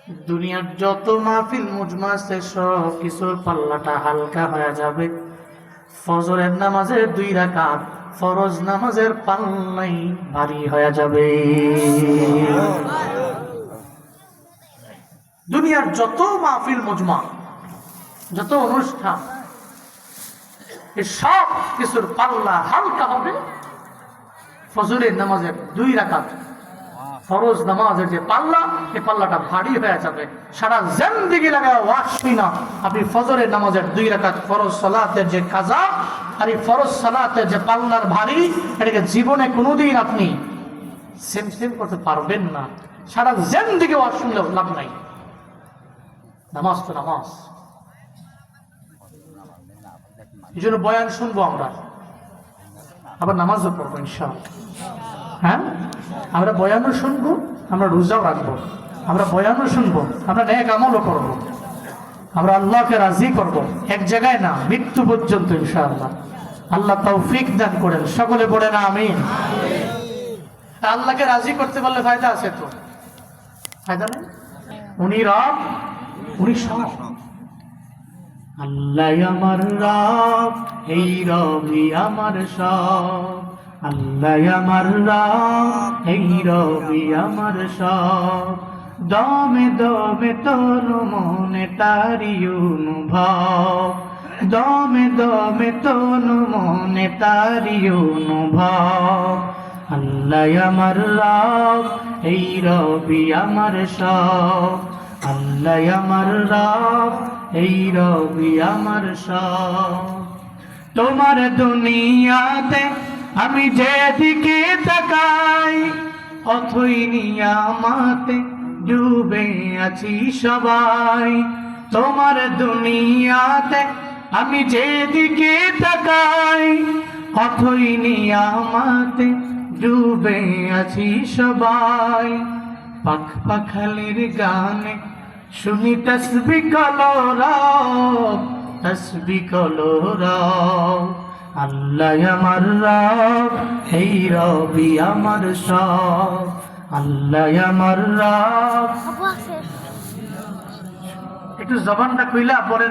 দুনিয়ার যত মাহফিল মুজমা আছে সব কিছুর পাল্লাটা হালকা হয়ে যাবে ফজরের নামাজের 2 রাকাত ফরজ নামাজের পাল্লাই ভারী হয়ে যাবে। দুনিয়ার যত মাহফিল মুজমা, যত অনুষ্ঠান, এই সব কিছুর পাল্লা হালকা হবে ফজরের নামাজের 2 রাকাত ফরজ নামাজের যে পাল্লা, এই পাল্লাটা ভারী হয়ে যাবে। সারা জিন্দেগি লাগায় ওয়াজ শুনি না আপনি ফজরের নামাজের 2 রাকাত ফরজ সালাতের যে কাজা আর এই ফরজ সালাতের যে পাল্লার ভারী, এটাকে জীবনে কোনোদিন আপনি সেম করতে পারবেন না। সারা জিন্দেগি ওয়াজ শুনলেও লাভ নাই। নামাজ তো নামাজ, এই জন্য বয়ান শুনবো আমরা, আবার নামাজও পড়বো ইনশাআল্লাহ। হ্যাঁ, আমরা বয়ানও শুনবো, আমরা রোজাও রাখবো, আমরা বয়ানও শুনবো, আমরা নেক আমলও করবো, আমরা আল্লাহকে রাজি করব, এক জায়গায় না, মৃত্যু পর্যন্ত ইনশাআল্লাহ। আল্লাহ তৌফিক দান করেন, সকলে পড়েন আমিন। আল্লাহকে রাজি করতে পারলে ফায়দা আছে তো? ফায়দা নেই? উনি রব, উনি সব। আল্লাহ আমার রব, এই রবই আমার সব। আল্লাহ আমার রব, এই রবি আমার সব। দমে দমে তনু মনে তারি অনুভব, দমে দমে তনু মনে তারি অনুভব। আল্লাহ আমার রব, এই রবি আমার সব। আল্লাহ আমার রব, এই রবি আমার সব। তোমার দুনিয়াতে আমি যেদিকে তাকাই, অথই নিয়ামতে ডুবে আছি সবাই। তোমার দুনিয়াতে আমি যেদিকে তাকাই, অথই নিয়ামতে ডুবে আছি সবাই। পাখ পাখালির গানে শুনি তসবিহ কলরব, তসবিহ কলরব। আল্লাহ আমার রব, এই রবি আমার সব। আল্লাহ আমার রব। একটু জবানটা খুইলা পরে